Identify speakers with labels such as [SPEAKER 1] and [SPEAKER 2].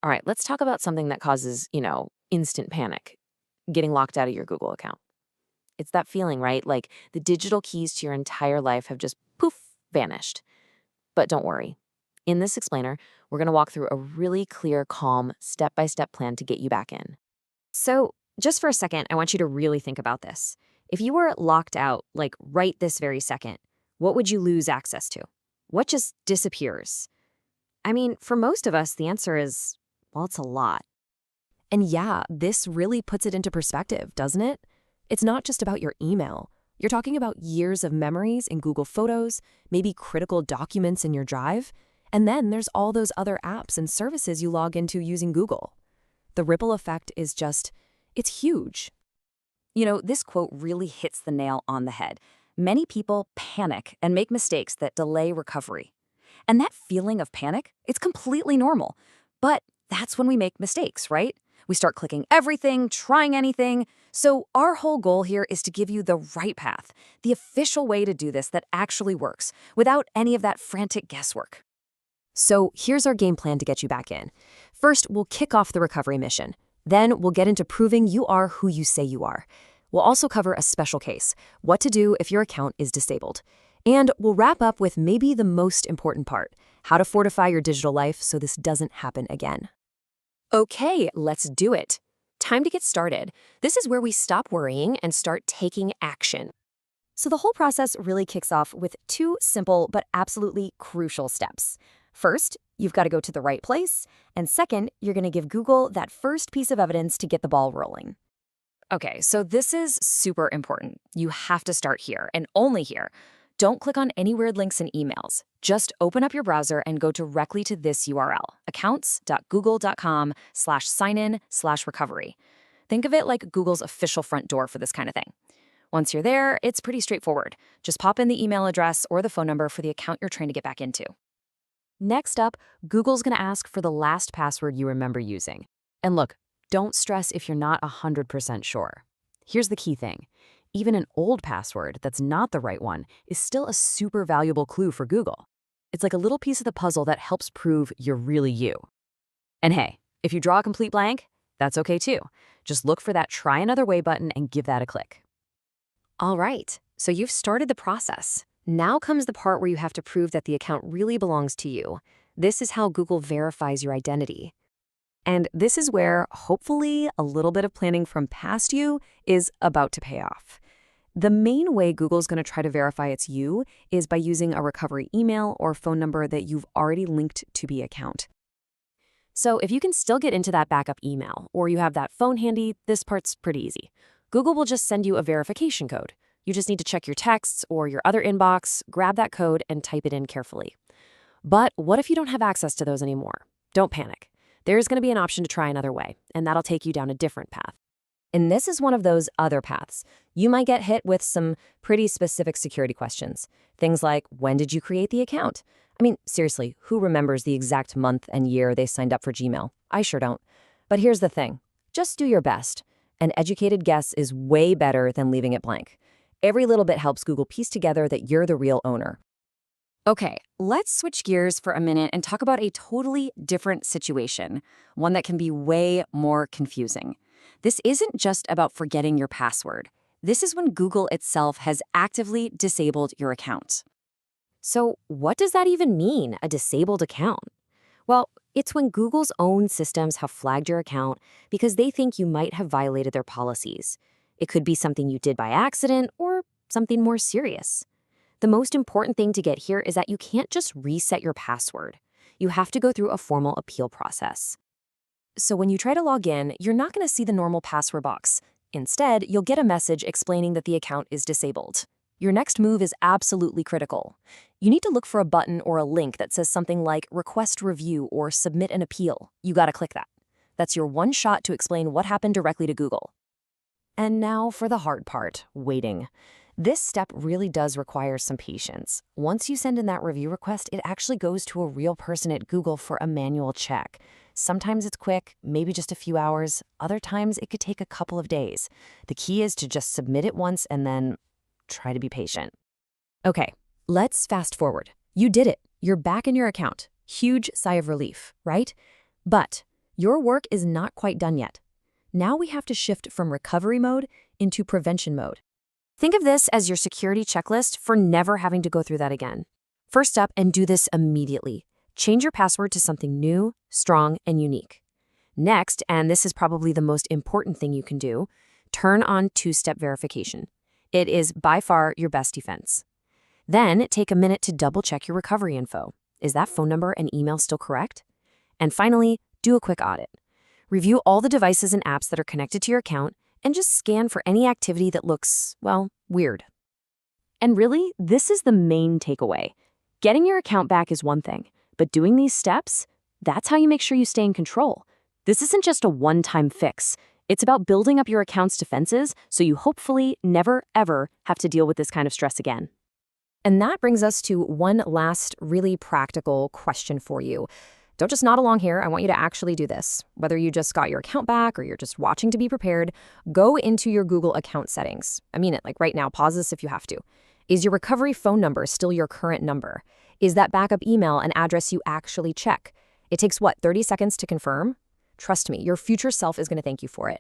[SPEAKER 1] All right, let's talk about something that causes, instant panic, getting locked out of your Google account. It's that feeling, right? Like the digital keys to your entire life have just poof, vanished. But don't worry. In this explainer, we're going to walk through a really clear, calm, step by step plan to get you back in.
[SPEAKER 2] So, just for a second, I want you to really think about this. If you were locked out, like right this very second, what would you lose access to? What just disappears? I mean, for most of us, the answer is, well, it's a lot. And yeah, this really puts it into perspective, doesn't it? It's not just about your email. You're talking about years of memories in Google Photos, maybe critical documents in your Drive, and then there's all those other apps and services you log into using Google. The ripple effect is just, it's huge. This quote really hits the nail on the head. Many people panic and make mistakes that delay recovery. And that feeling of panic, it's completely normal. But that's when we make mistakes, right? We start clicking everything, trying anything. So our whole goal here is to give you the right path, the official way to do this that actually works, without any of that frantic guesswork. So here's our game plan to get you back in. First, we'll kick off the recovery mission. Then we'll get into proving you are who you say you are. We'll also cover a special case, what to do if your account is disabled. And we'll wrap up with maybe the most important part, how to fortify your digital life so this doesn't happen again.
[SPEAKER 3] Okay, let's do it. Time to get started. This is where we stop worrying and start taking action.
[SPEAKER 2] So the whole process really kicks off with two simple but absolutely crucial steps. First, you've got to go to the right place. And second, you're going to give Google that first piece of evidence to get the ball rolling.
[SPEAKER 3] Okay, so this is super important. You have to start here and only here. Don't click on any weird links and emails. Just open up your browser and go directly to this URL, accounts.google.com/signin/recovery. Think of it like Google's official front door for this kind of thing. Once you're there, it's pretty straightforward. Just pop in the email address or the phone number for the account you're trying to get back into.
[SPEAKER 1] Next up, Google's going to ask for the last password you remember using. And look, don't stress if you're not 100% sure. Here's the key thing. Even an old password that's not the right one is still a super valuable clue for Google. It's like a little piece of the puzzle that helps prove you're really you. And hey, if you draw a complete blank, that's okay too. Just look for that try another way button and give that a click.
[SPEAKER 3] All right, so you've started the process. Now comes the part where you have to prove that the account really belongs to you. This is how Google verifies your identity.
[SPEAKER 2] And this is where, hopefully, a little bit of planning from past you is about to pay off. The main way Google's going to try to verify it's you is by using a recovery email or phone number that you've already linked to the account.
[SPEAKER 1] So if you can still get into that backup email or you have that phone handy, this part's pretty easy. Google will just send you a verification code. You just need to check your texts or your other inbox, grab that code, and type it in carefully. But what if you don't have access to those anymore? Don't panic. There's going to be an option to try another way, and that'll take you down a different path.
[SPEAKER 2] And this is one of those other paths. You might get hit with some pretty specific security questions. Things like, when did you create the account? I mean, seriously, who remembers the exact month and year they signed up for Gmail? I sure don't. But here's the thing. Just do your best. An educated guess is way better than leaving it blank. Every little bit helps Google piece together that you're the real owner.
[SPEAKER 3] Okay, let's switch gears for a minute and talk about a totally different situation, one that can be way more confusing. This isn't just about forgetting your password. This is when Google itself has actively disabled your account.
[SPEAKER 1] So what does that even mean, a disabled account? Well, it's when Google's own systems have flagged your account because they think you might have violated their policies. It could be something you did by accident or something more serious. The most important thing to get here is that you can't just reset your password. You have to go through a formal appeal process.
[SPEAKER 2] So when you try to log in, you're not going to see the normal password box. Instead, you'll get a message explaining that the account is disabled. Your next move is absolutely critical. You need to look for a button or a link that says something like Request Review or Submit an Appeal. You gotta click that. That's your one shot to explain what happened directly to Google. And now for the hard part, waiting. This step really does require some patience. Once you send in that review request, it actually goes to a real person at Google for a manual check. Sometimes it's quick, maybe just a few hours. Other times it could take a couple of days. The key is to just submit it once and then try to be patient. Okay, let's fast forward. You did it. You're back in your account. Huge sigh of relief, right? But
[SPEAKER 1] your work is not quite done yet. Now we have to shift from recovery mode into prevention mode.
[SPEAKER 2] Think of this as your security checklist for never having to go through that again. First up, and do this immediately. Change your password to something new, strong, and unique. Next, and this is probably the most important thing you can do, turn on two-step verification. It is by far your best defense. Then, take a minute to double-check your recovery info. Is that phone number and email still correct? And finally, do a quick audit. Review all the devices and apps that are connected to your account and just scan for any activity that looks, well, weird.
[SPEAKER 1] And really, this is the main takeaway. Getting your account back is one thing, but doing these steps, that's how you make sure you stay in control. This isn't just a one-time fix. It's about building up your account's defenses so you hopefully never, ever have to deal with this kind of stress again.
[SPEAKER 2] And that brings us to one last really practical question for you. Don't just nod along here. I want you to actually do this. Whether you just got your account back or you're just watching to be prepared, go into your Google account settings. I mean it, like right now, pause this if you have to. Is your recovery phone number still your current number? Is that backup email an address you actually check? It takes, 30 seconds to confirm? Trust me, your future self is going to thank you for it.